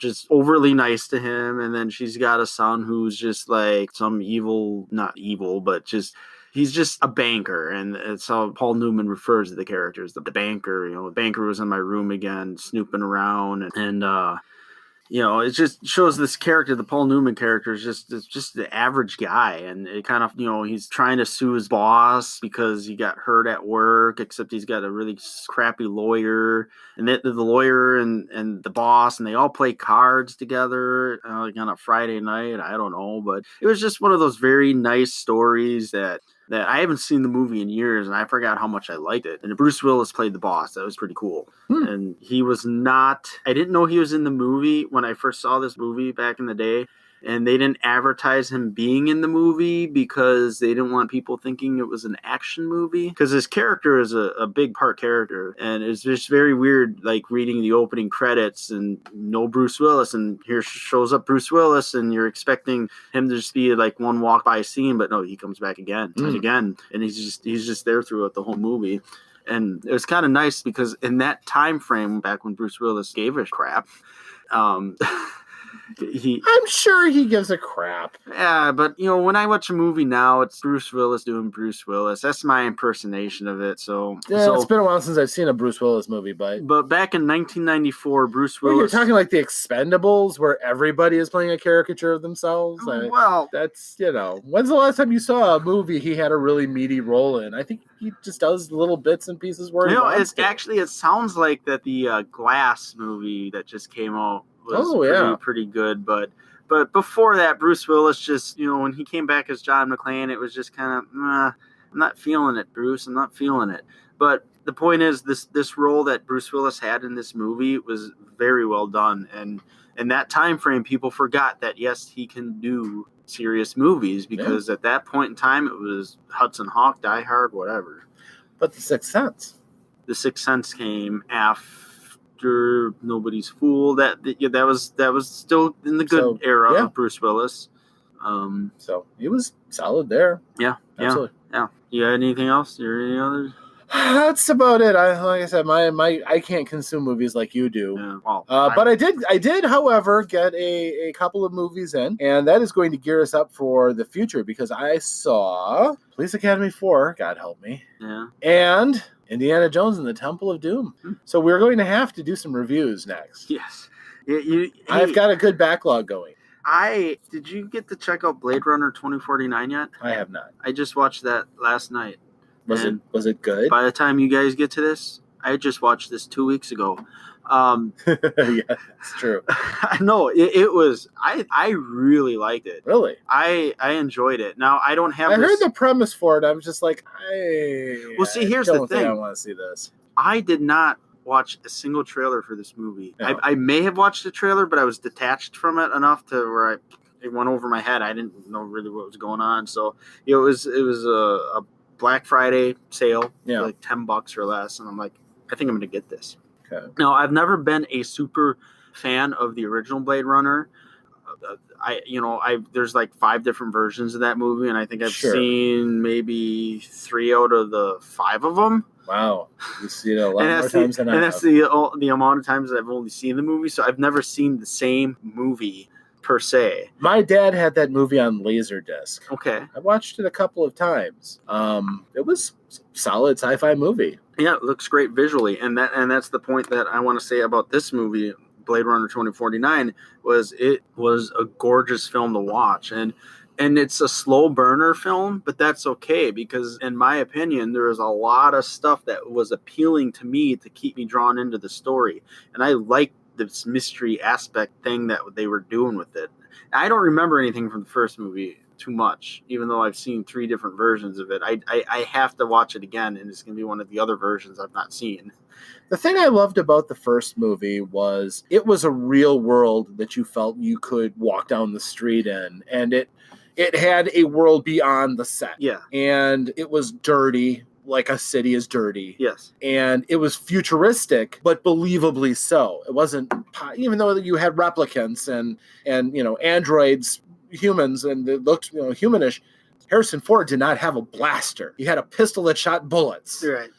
S1: just overly nice to him, and then she's got a son who's just like some evil, not evil, but just he's just a banker, and it's how Paul Newman refers to the characters, the banker. The banker was in my room again snooping around, and it just shows this character, the Paul Newman character, is just the average guy, and it kind of, he's trying to sue his boss because he got hurt at work, except he's got a really crappy lawyer, and the lawyer and the boss, and they all play cards together like on a Friday night. I don't know, but it was just one of those very nice stories that I haven't seen the movie in years, and I forgot how much I liked it. And Bruce Willis played the boss. That was pretty cool. And he was not... I didn't know he was in the movie when I first saw this movie back in the day. And they didn't advertise him being in the movie because they didn't want people thinking it was an action movie. Because his character is a big part character. And it's just very weird, like, reading the opening credits and no Bruce Willis. And here shows up Bruce Willis, and you're expecting him to just be, like, one walk-by scene. But no, he comes back again and again. And he's just there throughout the whole movie. And it was kind of nice because in that time frame, back when Bruce Willis gave a crap...
S2: I'm sure he gives a crap.
S1: Yeah, but when I watch a movie now, it's Bruce Willis doing Bruce Willis. That's my impersonation of it. So
S2: it's been a while since I've seen a Bruce Willis movie, but
S1: back in 1994, Bruce Willis.
S2: You're talking like The Expendables, where everybody is playing a caricature of themselves.
S1: Well,
S2: that's when's the last time you saw a movie he had a really meaty role in? I think he just does little bits and pieces where
S1: it sounds like that the Glass movie that just came out was pretty good, but before that, Bruce Willis just, when he came back as John McClane, it was just kind of, I'm not feeling it, Bruce. I'm not feeling it. But the point is, this role that Bruce Willis had in this movie was very well done, and in that time frame, people forgot that yes, he can do serious movies because at that point in time, it was Hudson Hawk, Die Hard, whatever.
S2: But The Sixth Sense.
S1: The Sixth Sense came after Nobody's Fool. That was still in the good era of Bruce Willis.
S2: So he was solid there.
S1: Yeah,
S2: absolutely.
S1: Yeah. You got anything else? Or any others?
S2: That's about it. Like I said, I can't consume movies like you do.
S1: Yeah, well,
S2: but I did, however, get a couple of movies in, and that is going to gear us up for the future because I saw Police Academy 4, God help me.
S1: Yeah. And
S2: Indiana Jones and the Temple of Doom. So we're going to have to do some reviews next.
S1: Yes.
S2: I've got a good backlog going.
S1: Did you get to check out Blade Runner 2049 yet?
S2: I have not.
S1: I just watched that last night.
S2: Was it good?
S1: By the time you guys get to this, I just watched this 2 weeks ago.
S2: Yeah, it's true.
S1: I know it was. I really liked it.
S2: Really,
S1: I enjoyed it. Now I don't have.
S2: I heard the premise for it. I was just like,
S1: here's the thing.
S2: I want to see this.
S1: I did not watch a single trailer for this movie. No. I may have watched a trailer, but I was detached from it enough to where it went over my head. I didn't know really what was going on. So it was a Black Friday sale, like $10 or less, and I'm like, I think I'm going to get this.
S2: Okay.
S1: Now, I've never been a super fan of the original Blade Runner. There's like 5 different versions of that movie, and I think I've seen maybe 3 out of the 5 of them.
S2: Wow, you've seen it a lot more times than I have.
S1: And that's the amount of times that I've only seen the movie, so I've never seen the same movie per se.
S2: My dad had that movie on Laserdisc.
S1: Okay.
S2: I watched it a couple of times. It was a solid sci-fi movie.
S1: Yeah, it looks great visually, and that's the point that I want to say about this movie, Blade Runner 2049, was it was a gorgeous film to watch, and it's a slow burner film, but that's okay because in my opinion there was a lot of stuff that was appealing to me to keep me drawn into the story, and I liked this mystery aspect thing that they were doing with it. I don't remember anything from the first movie too much, even though I've seen 3 different versions of it. I have to watch it again, and it's going to be one of the other versions I've not seen.
S2: The thing I loved about the first movie was it was a real world that you felt you could walk down the street in, and it had a world beyond the set.
S1: Yeah.
S2: And it was dirty, like a city is dirty.
S1: Yes.
S2: And it was futuristic, but believably so. It wasn't, even though you had replicants and androids, humans, and it looked humanish. Harrison Ford did not have a blaster. He had a pistol that shot bullets.
S1: Right.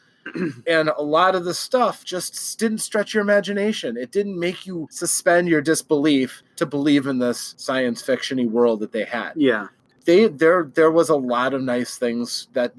S2: And a lot of the stuff just didn't stretch your imagination. It didn't make you suspend your disbelief to believe in this science fiction-y world that they had.
S1: Yeah.
S2: There was a lot of nice things that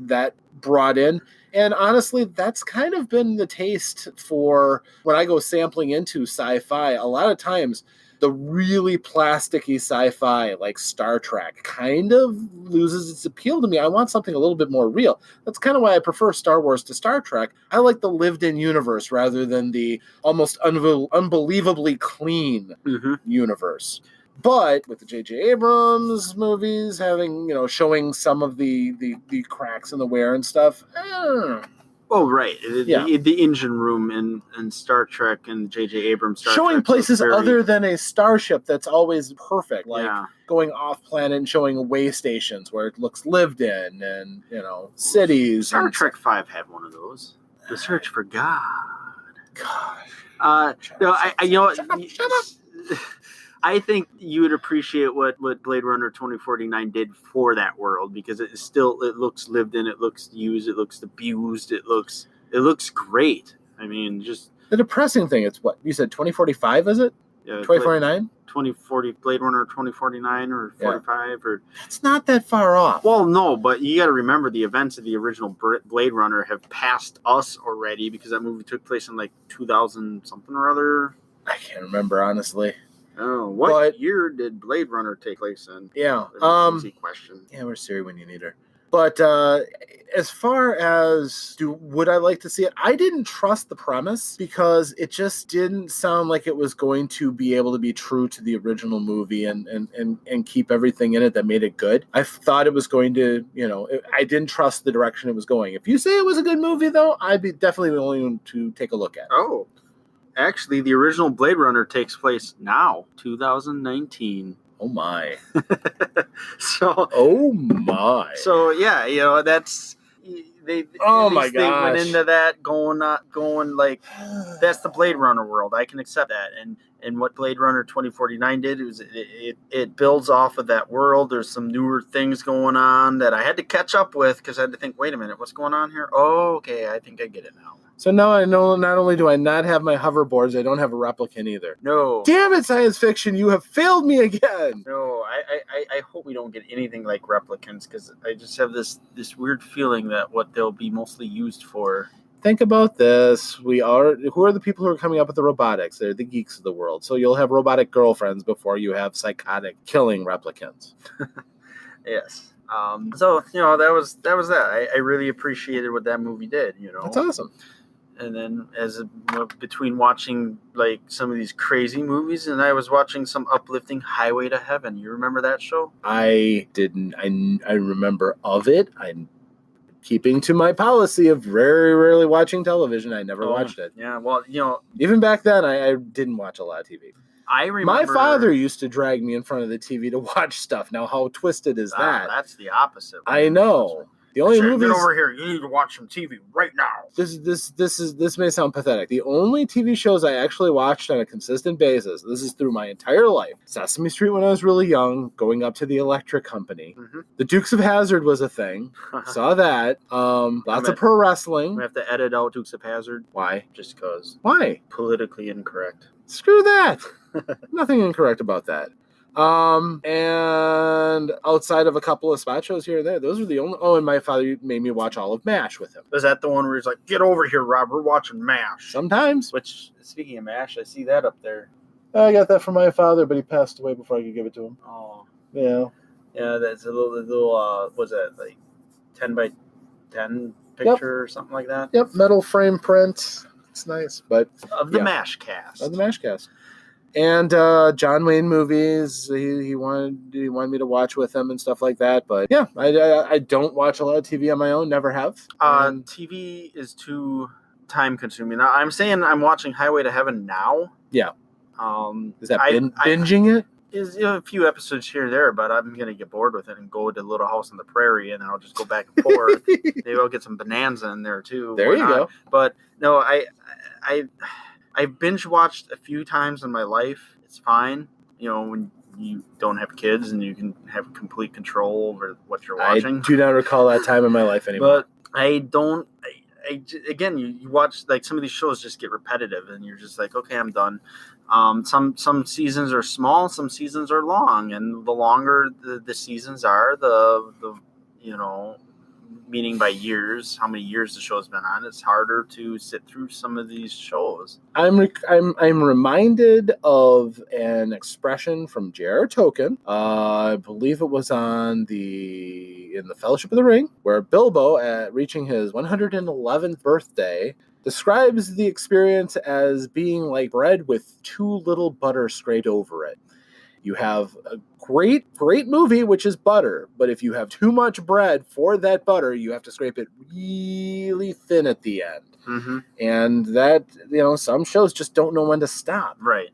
S2: brought in. And honestly, that's kind of been the taste for when I go sampling into sci-fi. A lot of times, the really plasticky sci-fi like Star Trek kind of loses its appeal to me. I want something a little bit more real. That's kind of why I prefer Star Wars to Star Trek. I like the lived-in universe rather than the almost unbelievably clean universe. But with the J.J. Abrams movies having, showing some of the cracks in the wear and stuff,
S1: Oh, right.
S2: Yeah.
S1: The engine room in Star Trek and J.J. Abrams Star
S2: showing
S1: Trek
S2: places other than a starship that's always perfect, like going off planet and showing way stations where it looks lived in, and cities.
S1: Star Trek 5 had one of those. The Search for God.
S2: Gosh.
S1: Shut up. I think you would appreciate what Blade Runner 2049 did for that world, because it looks lived in, it looks used, it looks abused, it looks great. I mean, just
S2: the depressing thing. It's what you said. 2045 is it? 2049.
S1: 2040 Blade Runner 2049 or 45 or
S2: it's not that far off.
S1: Well, no, but you got to remember the events of the original Blade Runner have passed us already, because that movie took place in like 2000 something or other.
S2: I can't remember, honestly.
S1: Oh, what year did Blade Runner take place in?
S2: Yeah.
S1: Easy question.
S2: Yeah, where's Siri when you need her? But as far as would I like to see it, I didn't trust the premise because it just didn't sound like it was going to be able to be true to the original movie and keep everything in it that made it good. I thought it was going to, I didn't trust the direction it was going. If you say it was a good movie, though, I'd be definitely willing to take a look at it.
S1: Oh. Actually, the original Blade Runner takes place now, 2019.
S2: Oh my!
S1: Oh my! So yeah, that's they.
S2: Oh my gosh!
S1: They went into that going like that's the Blade Runner world. I can accept that, and what Blade Runner 2049 did was it builds off of that world. There's some newer things going on that I had to catch up with because I had to think, wait a minute, what's going on here? Oh, okay, I think I get it now.
S2: So now I know not only do I not have my hoverboards, I don't have a replicant either.
S1: No.
S2: Damn it, science fiction, you have failed me again.
S1: No, I hope we don't get anything like replicants, because I just have this weird feeling that what they'll be mostly used for.
S2: Think about this. Who are the people who are coming up with the robotics? They're the geeks of the world. So you'll have robotic girlfriends before you have psychotic killing replicants.
S1: Yes. So, that was that. I really appreciated what that movie did,
S2: That's awesome.
S1: And then between watching like some of these crazy movies, and I was watching some uplifting Highway to Heaven. You remember that show?
S2: I didn't. I remember of it. I'm keeping to my policy of very rarely watching television. I never watched it.
S1: Yeah, well,
S2: even back then, I didn't watch a lot of TV.
S1: I remember
S2: my father used to drag me in front of the TV to watch stuff. Now, how twisted is that?
S1: That's the opposite.
S2: I know. The only movies.
S1: Get over here! You need to watch some TV right now.
S2: This may sound pathetic. The only TV shows I actually watched on a consistent basis. This is through my entire life. Sesame Street when I was really young, going up to the Electric Company. Mm-hmm. The Dukes of Hazzard was a thing. Saw that. Lots of pro wrestling.
S1: We have to edit out Dukes of Hazzard.
S2: Why?
S1: Just because.
S2: Why?
S1: Politically incorrect.
S2: Screw that. Nothing incorrect about that. And outside of a couple of spot shows here and there, those were the only. Oh, and my father made me watch all of MASH with him.
S1: Was that the one where he's like, "Get over here, Rob, we're watching MASH"?
S2: Sometimes.
S1: Which, speaking of MASH, I see that up there.
S2: I got that from my father, but he passed away before I could give it to him.
S1: Oh.
S2: Yeah.
S1: Yeah, that's a little was that like 10 by 10 picture or something like that?
S2: Yep, metal frame print. It's nice, but
S1: of the MASH cast.
S2: Of the MASH cast. And John Wayne movies, he wanted me to watch with him and stuff like that. But yeah, I don't watch a lot of TV on my own. Never have.
S1: TV is too time consuming. Now, I'm saying I'm watching Highway to Heaven now.
S2: Yeah. Is that binging it?
S1: Is a few episodes here and there, but I'm gonna get bored with it and go to Little House on the Prairie, and I'll just go back and forth. Maybe I'll get some Bonanza in there too.
S2: There you go.
S1: But no, I binge watched a few times in my life. It's fine, when you don't have kids and you can have complete control over what you're watching.
S2: I do not recall that time in my life anymore.
S1: But I don't. Again, you watch like some of these shows just get repetitive, and you're just like, okay, I'm done. Some seasons are small, some seasons are long, and the longer the seasons are, the meaning by years, how many years the show's been on, it's harder to sit through some of these shows.
S2: I'm reminded of an expression from J.R.R. Tolkien. I believe it was in the Fellowship of the Ring, where Bilbo, at reaching his 111th birthday, describes the experience as being like bread with too little butter scraped over it. You have a great movie, which is butter, but if you have too much bread for that butter, you have to scrape it really thin at the end.
S1: Mm-hmm.
S2: And that, some shows just don't know when to stop.
S1: Right.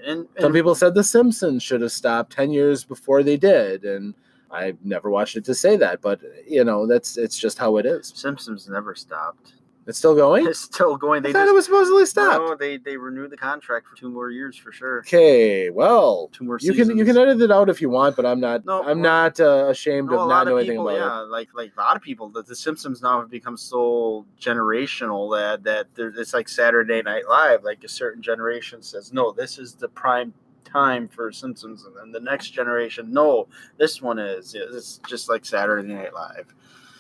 S1: And
S2: some people said The Simpsons should have stopped 10 years before they did, and I never watched it to say that, but it's just how it is.
S1: Simpsons never stopped.
S2: It's still going?
S1: It's still going.
S2: I thought it was supposedly stopped.
S1: No, they renewed the contract for 2 more years for sure.
S2: Okay, well,
S1: 2 more seasons.
S2: You can edit it out if you want, but I'm not ashamed of not knowing anything about it.
S1: Yeah, like a lot of people, the Simpsons now have become so generational that it's like Saturday Night Live. Like a certain generation says, no, this is the prime time for Simpsons, and then the next generation, no, this one is. It's just like Saturday Night Live.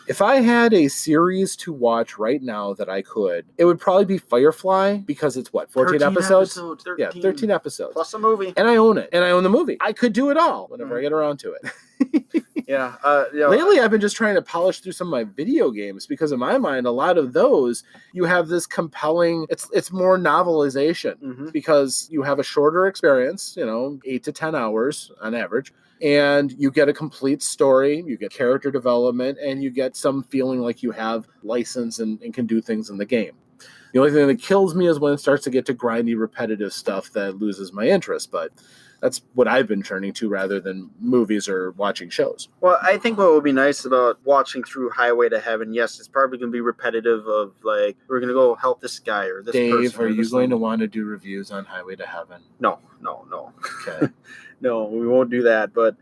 S2: If I had a series to watch right now that I could, it would probably be Firefly, because it's 14 episodes?
S1: 13.
S2: Yeah, 13 episodes.
S1: Plus a movie.
S2: And I own it. And I own the movie. I could do it all whenever I get around to it.
S1: Yeah.
S2: Lately, I've been just trying to polish through some of my video games, because in my mind, a lot of those, you have this compelling, it's more novelization, because you have a shorter experience, 8 to 10 hours on average. And you get a complete story, you get character development, and you get some feeling like you have license and can do things in the game. The only thing that kills me is when it starts to get to grindy, repetitive stuff that loses my interest. But that's what I've been turning to rather than movies or watching shows.
S1: Well, I think what would be nice about watching through Highway to Heaven, yes, it's probably going to be repetitive of like, we're going to go help this guy or this person.
S2: Dave, are you going to want to do reviews on Highway to Heaven?
S1: No.
S2: Okay.
S1: No, we won't do that. But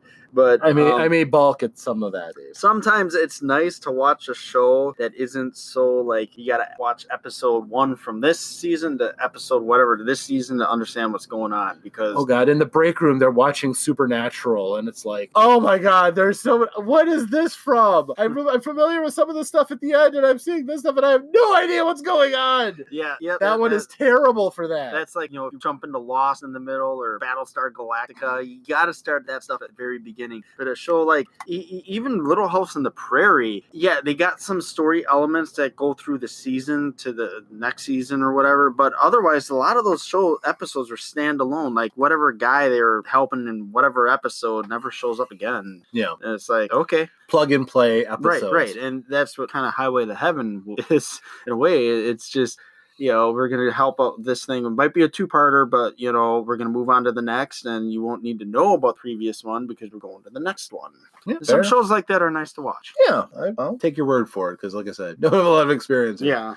S2: I may balk at some of that. Dave.
S1: Sometimes it's nice to watch a show that isn't so like you gotta watch episode 1 from this season to episode whatever to this season to understand what's going on. Because
S2: in the break room they're watching Supernatural and it's like, oh my god, there's so much. What is this from? I'm familiar with some of the stuff at the end, and I'm seeing this stuff, and I have no idea what's going on.
S1: Yeah.
S2: That one is terrible for that.
S1: That's like, if you jump into Lost in the middle or Battlestar Galactica, you gotta start that stuff at the very beginning. But a show like even Little House on the Prairie, yeah, they got some story elements that go through the season to the next season or whatever. But otherwise, a lot of those show episodes are standalone. Like whatever guy they were helping in whatever episode never shows up again.
S2: Yeah,
S1: and it's like, okay,
S2: plug and play episodes.
S1: Right, and that's what kind of Highway to Heaven is in a way. It's just, we're going to help out this thing. It might be a 2-parter, but, we're going to move on to the next, and you won't need to know about the previous one because we're going to the next one. Yeah, some shows like that are nice to watch.
S2: Yeah, I'll take your word for it, because like I said, don't have a lot of experience.
S1: Yeah.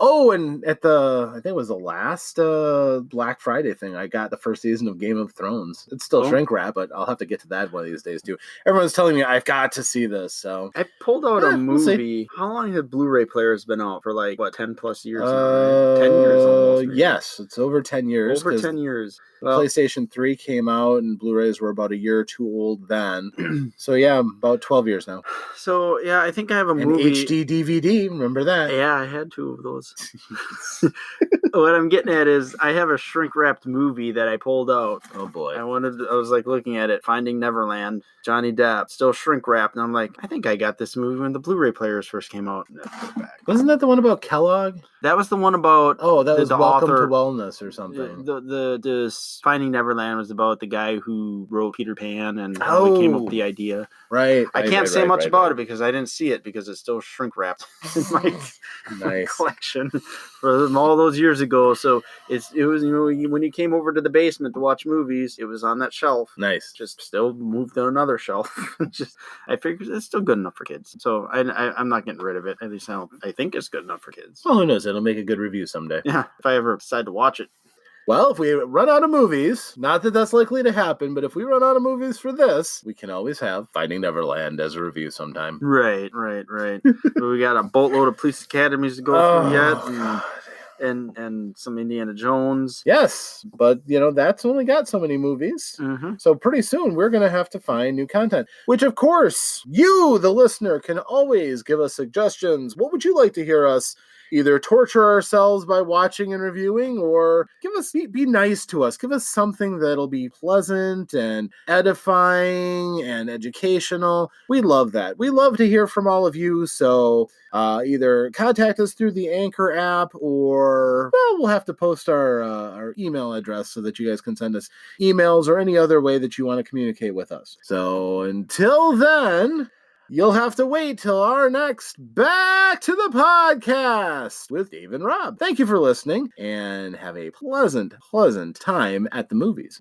S2: Oh, and at I think it was the last Black Friday thing, I got the first season of Game of Thrones. It's still shrink wrap, but I'll have to get to that one of these days too. Everyone's telling me I've got to see this, so.
S1: I pulled out a movie. How long have Blu-ray players been out? For 10 plus years now? 10 years almost. Maybe.
S2: Yes, it's over 10 years.
S1: Over 10 years. Well,
S2: PlayStation 3 came out and Blu-rays were about a year or two old then. So yeah, about 12 years now.
S1: So yeah, I think I have a
S2: And
S1: movie.
S2: HD DVD, remember that?
S1: Yeah, I had 2 of those. What I'm getting at is I have a shrink wrapped movie that I pulled out.
S2: Oh boy.
S1: I was like looking at it, Finding Neverland, Johnny Depp, still shrink wrapped, and I'm like, I think I got this movie when the Blu-ray players first came out.
S2: Wasn't that the one about Kellogg?
S1: That was the one about
S2: that was
S1: the
S2: Welcome
S1: author,
S2: to Wellness or something.
S1: The Finding Neverland was about the guy who wrote Peter Pan and how he came up with the idea.
S2: Right.
S1: I can't say much about it because I didn't see it because it's still shrink wrapped in my collection from all those years ago. So it was when you came over to the basement to watch movies, it was on that shelf.
S2: Nice.
S1: Just still moved to another shelf. I figured it's still good enough for kids. So I'm not getting rid of it. At least I think it's good enough for kids.
S2: Well, who knows? It'll make a good review someday.
S1: Yeah, if I ever decide to watch it.
S2: Well, if we run out of movies, not that that's likely to happen, but if we run out of movies for this, we can always have Finding Neverland as a review sometime.
S1: Right. We got a boatload of police academies to go through yet. And some Indiana Jones.
S2: Yes, but that's only got so many movies.
S1: Mm-hmm.
S2: So pretty soon we're going to have to find new content, which of course you, the listener, can always give us suggestions. What would you like to hear us either torture ourselves by watching and reviewing, or be nice to us. Give us something that'll be pleasant and edifying and educational. We love that. We love to hear from all of you. So either contact us through the Anchor app, or we'll have to post our email address so that you guys can send us emails or any other way that you want to communicate with us. So until then, you'll have to wait till our next Back to the Podcast with Dave and Rob. Thank you for listening, and have a pleasant time at the movies.